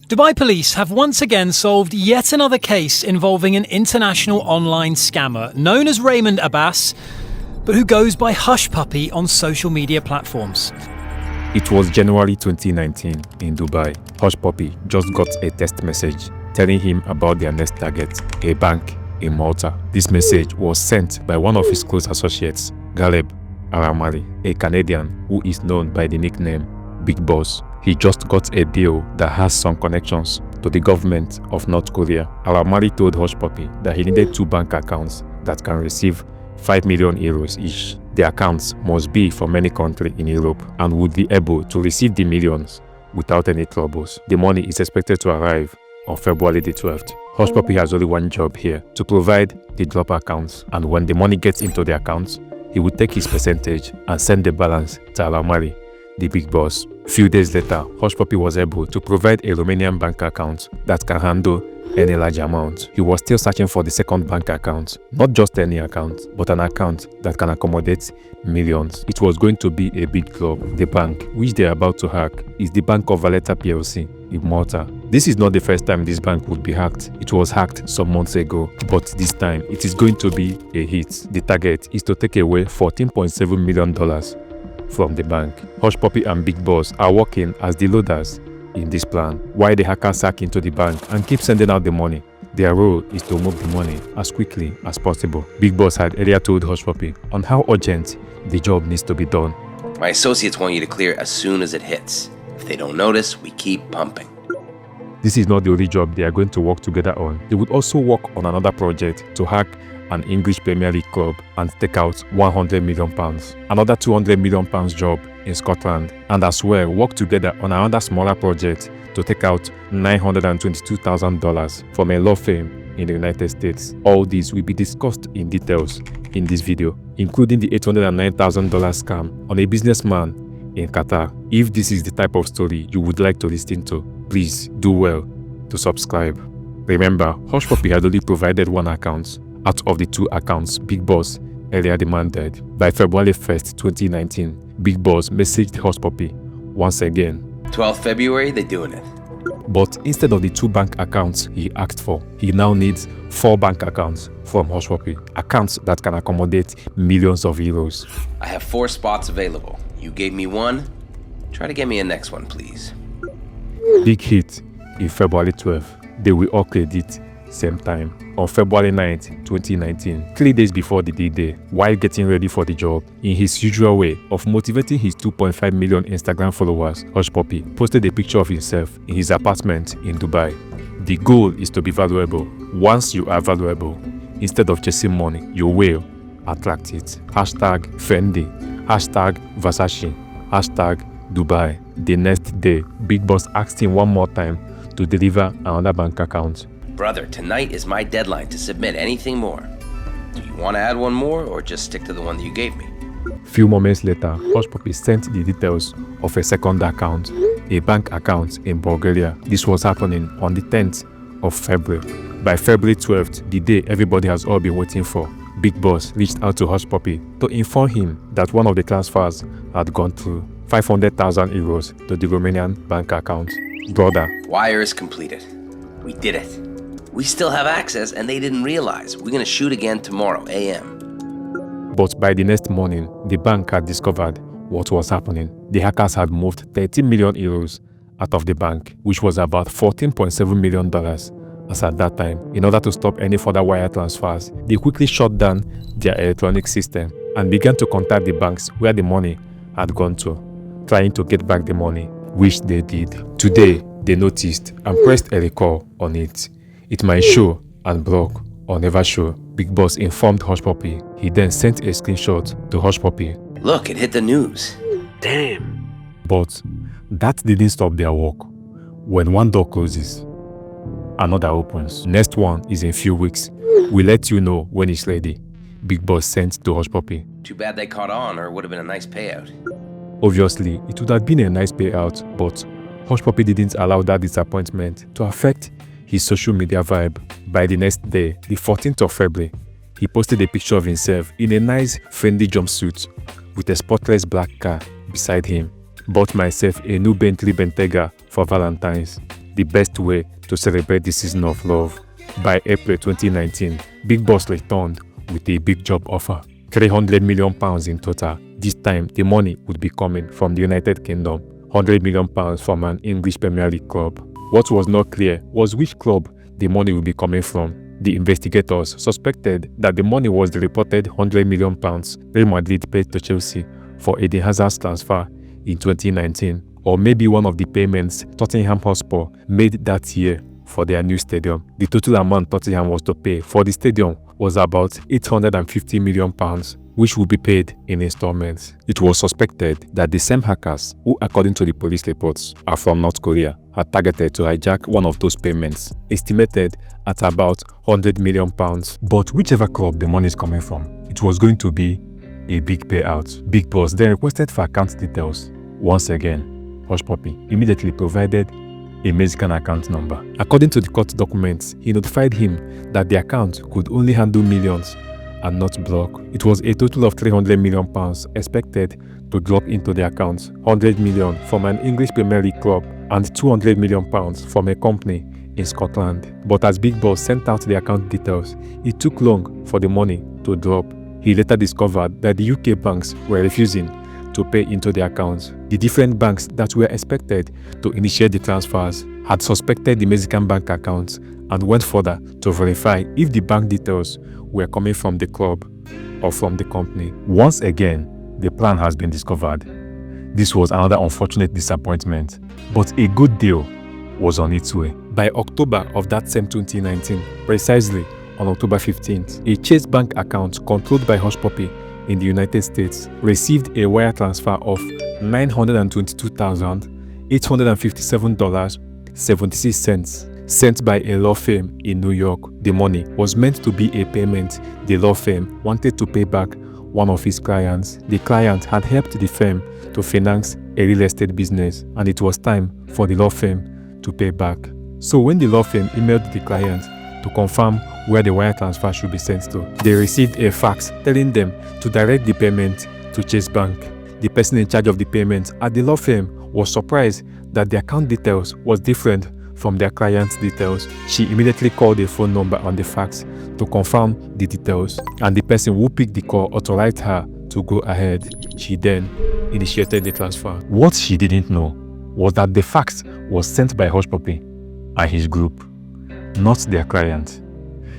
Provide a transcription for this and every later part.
Dubai police have once again solved yet another case involving an international online scammer known as Raymond Abbas, but who goes by Hushpuppi on social media platforms. It was January 2019 in Dubai. Hushpuppi just got a text message telling him about their next target, a bank in Malta. This message was sent by one of his close associates, Galeb Aramali, a Canadian who is known by the nickname Big Boss. He just got a deal that has some connections to the government of North Korea. Aramali told Hushpuppi that he needed 2 bank accounts that can receive 5 million euros each. The accounts must be from any country in Europe and would be able to receive the millions without any troubles. The money is expected to arrive on February the 12th. Hushpuppi has only one job here: to provide the drop accounts, and when the money gets into the accounts, he would take his percentage and send the balance to Aramali, the big boss. Few days later, Hushpuppi was able to provide a Romanian bank account that can handle any large amount. He was still searching for the second bank account, not just any account, but an account that can accommodate millions. It was going to be a big club. The bank, which they are about to hack, is the Bank of Valletta PLC in Malta. This is not the first time this bank would be hacked. It was hacked some months ago, but this time it is going to be a hit. The target is to take away $14.7 million from the bank. Hushpuppi and Big Boss are working as the loaders in this plan, while the hackers hack into the bank and keep sending out the money. Their role is to move the money as quickly as possible. Big Boss had earlier told Hushpuppi on how urgent the job needs to be done. My associates want you to clear as soon as it hits. If they don't notice, we keep pumping. This is not the only job they are going to work together on. They would also work on another project to hack an English Premier League club and take out £100 million. Another £200 million job in Scotland, and as well work together on another smaller project to take out $922,000 from a law firm in the United States. All these will be discussed in details in this video, including the $809,000 scam on a businessman in Qatar. If this is the type of story you would like to listen to, please do well to subscribe. Remember, Hushpuppi had only provided one account out of the 2 accounts Big Boss earlier demanded. By February 1st, 2019, Big Boss messaged Hushpuppi once again. 12th February, they're doing it. But instead of the 2 bank accounts he asked for, he now needs 4 bank accounts from Hushpuppi, accounts that can accommodate millions of euros. I have 4 spots available. You gave me 1. Try to get me a next one, please. Big hit in February 12th. They will all credit same time. On February 9th, 2019, 3 days before the D-Day, while getting ready for the job, in his usual way of motivating his 2.5 million Instagram followers, Hushpuppi posted a picture of himself in his apartment in Dubai. The goal is to be valuable. Once you are valuable, instead of chasing money, you will attract it. Hashtag Fendi, hashtag Versace, hashtag Dubai. The next day, Big Boss asked him one more time to deliver another bank account. Brother, tonight is my deadline to submit anything more. Do you want to add one more or just stick to the one that you gave me? Few moments later, Hushpuppi sent the details of a second account, a bank account in Bulgaria. This was happening on the 10th of February. By February 12th, the day everybody has all been waiting for, Big Boss reached out to Hushpuppi to inform him that one of the transfers had gone through, 500,000 euros to the Romanian bank account. Brother, wire is completed. We did it. We still have access and they didn't realize. We're gonna shoot again tomorrow, AM. But by the next morning, the bank had discovered what was happening. The hackers had moved 30 million euros out of the bank, which was about $14.7 million as at that time. In order to stop any further wire transfers, they quickly shut down their electronic system and began to contact the banks where the money had gone to, trying to get back the money, which they did. Today, they noticed and pressed a recall on it. It might show and block or never show. Big Boss informed Hushpuppi. He then sent a screenshot to Hushpuppi. Look, it hit the news. Damn. But that didn't stop their work. When one door closes, another opens. Next one is in few weeks. We'll let you know when it's ready. Big Boss sent to Hushpuppi. Too bad they caught on, or it would have been a nice payout. Obviously, it would have been a nice payout, but Hushpuppi didn't allow that disappointment to affect his social media vibe. By the next day, the 14th of February, he posted a picture of himself in a nice Fendi jumpsuit with a spotless black car beside him. Bought myself a new Bentley Bentayga for Valentine's. the best way to celebrate the season of love. By April 2019, Big Boss returned with a big job offer, £300 million in total. This time, the money would be coming from the United Kingdom, £100 million from an English Premier League club. What was not clear was which club the money would be coming from. The investigators suspected that the money was the reported £100 million Real Madrid paid to Chelsea for Eden Hazard's transfer in 2019, or maybe one of the payments Tottenham Hotspur made that year for their new stadium. The total amount Tottenham was to pay for the stadium was about £850 million, which will be paid in installments. It was suspected that the same hackers, who according to the police reports are from North Korea, had targeted to hijack one of those payments, estimated at about £100 million. But whichever club the money is coming from, it was going to be a big payout. Big Boss then requested for account details. Once again, Hushpuppi immediately provided a Mexican account number. According to the court documents, he notified him that the account could only handle millions and not block. It was a total of £300 million expected to drop into the account, £100 million from an English Premier League club and £200 million from a company in Scotland. But as Big Boss sent out the account details, it took long for the money to drop. He later discovered that the UK banks were refusing to pay into the accounts. The different banks that were expected to initiate the transfers had suspected the Mexican bank accounts and went further to verify if the bank details were coming from the club or from the company. Once again, the plan has been discovered. This was another unfortunate disappointment, but a good deal was on its way. By October of that same 2019, precisely on October 15th, a Chase Bank account controlled by Hushpuppi in the United States received a wire transfer of $922,857.76 sent by a law firm in New York. The money was meant to be a payment the law firm wanted to pay back one of his clients. The client had helped the firm to finance a real estate business, and it was time for the law firm to pay back. So when the law firm emailed the client to confirm where the wire transfer should be sent to, they received a fax telling them to direct the payment to Chase Bank. The person in charge of the payment at the law firm was surprised that the account details was different from their client's details. She immediately called the phone number on the fax to confirm the details, and the person who picked the call authorized her to go ahead. She then initiated the transfer. What she didn't know was that the fax was sent by Hushpuppi and his group, not their client.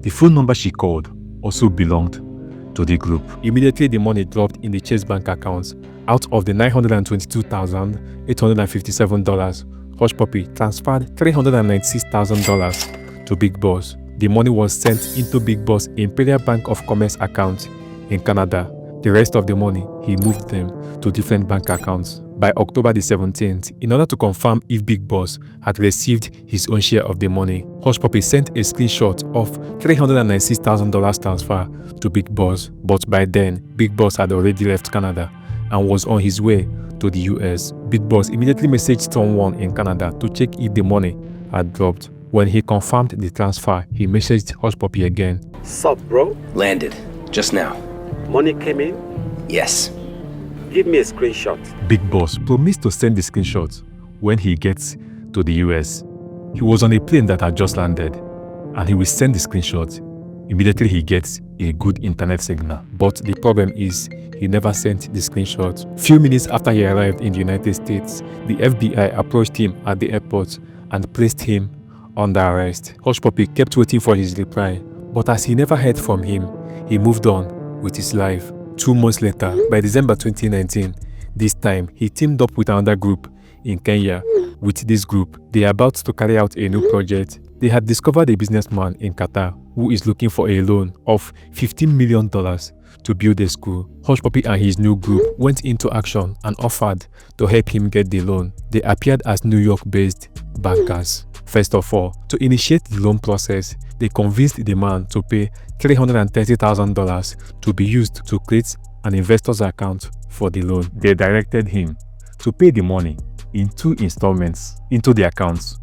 The phone number she called also belonged to the group. Immediately the money dropped in the Chase Bank accounts. Out of the $922,857, Hushpuppi transferred $396,000 to Big Boss. The money was sent into Big Boss Imperial Bank of Commerce account in Canada. The rest of the money, he moved them to different bank accounts. By October the 17th, in order to confirm if Big Boss had received his own share of the money, Hushpuppi sent a screenshot of $396,000 transfer to Big Boss. But by then, Big Boss had already left Canada and was on his way to the US. Big Boss immediately messaged someone in Canada to check if the money had dropped. When he confirmed the transfer, he messaged Hushpuppi again. Sup, bro? Landed. Just now. Money came in? Yes. Give me a screenshot. Big Boss promised to send the screenshot when he gets to the US. He was on a plane that had just landed, and he will send the screenshot immediately he gets a good internet signal. But the problem is, he never sent the screenshot. Few minutes after he arrived in the United States, the FBI approached him at the airport and placed him under arrest. Hushpuppi kept waiting for his reply, but as he never heard from him, he moved on with his life. 2 months later, by December 2019, this time he teamed up with another group in Kenya. With this group, they are about to carry out a new project. They had discovered a businessman in Qatar who is looking for a loan of $15 million to build a school. Hushpuppi and his new group went into action and offered to help him get the loan. They appeared as New York-based bankers. First of all, to initiate the loan process, they convinced the man to pay $330,000 to be used to create an investor's account for the loan. They directed him to pay the money in 2 installments into the accounts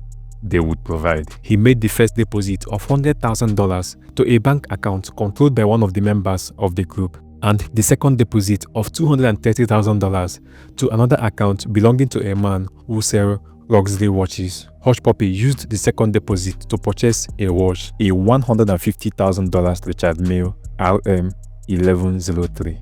they would provide. He made the first deposit of $100,000 to a bank account controlled by one of the members of the group, and the second deposit of $230,000 to another account belonging to a man who sells luxury watches. Hushpuppi used the second deposit to purchase a watch, a $150,000 Richard Mille RM1103.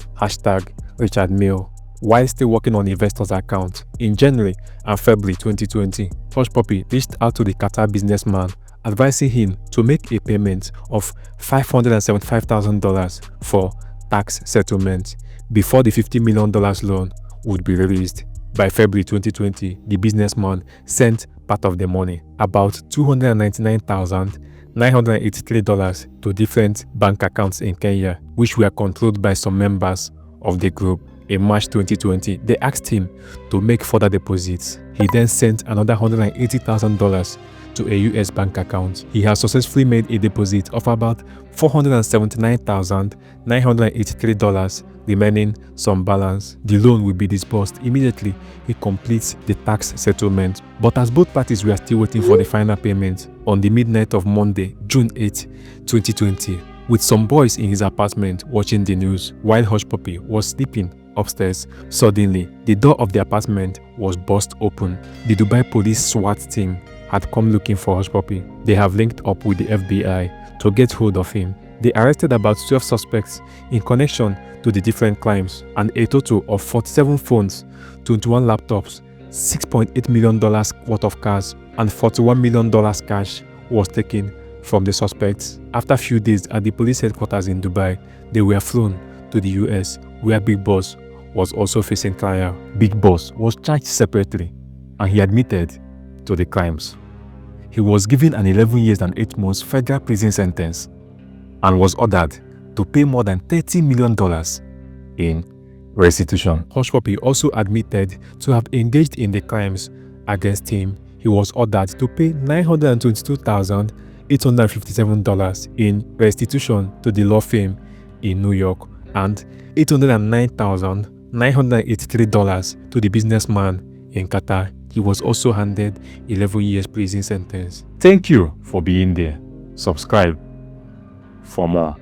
#Richard Mille. While still working on investors' account, in January and February 2020, Hushpuppi reached out to the Qatar businessman, advising him to make a payment of $575,000 for tax settlement before the $50 million loan would be released. By February 2020, the businessman sent part of the money, about $299,983, to different bank accounts in Kenya, which were controlled by some members of the group. In March 2020, they asked him to make further deposits. He then sent another $180,000 to a US bank account. He has successfully made a deposit of about $479,983, remaining some balance. The loan will be disbursed immediately he completes the tax settlement. But as both parties were still waiting for the final payment, on the midnight of Monday, June 8, 2020, with some boys in his apartment watching the news while Hushpuppi was sleeping upstairs, suddenly the door of the apartment was burst open. The Dubai police SWAT team had come looking for Hushpuppi. They have linked up with the FBI to get hold of him. They arrested about 12 suspects in connection to the different crimes, and a total of 47 phones, 21 laptops, $6.8 million worth of cars, and $41 million cash was taken from the suspects. After a few days at the police headquarters in Dubai, they were flown to the US, where Big Boss was also facing trial. Big Boss was charged separately, and he admitted to the crimes. He was given an 11 years and 8 months federal prison sentence and was ordered to pay more than $30 million in restitution. Hushpuppi also admitted to have engaged in the crimes against him. He was ordered to pay $922,857 in restitution to the law firm in New York and $809,983 to the businessman in Qatar. He was also handed 11 years prison sentence. Thank you for being there. Subscribe for more.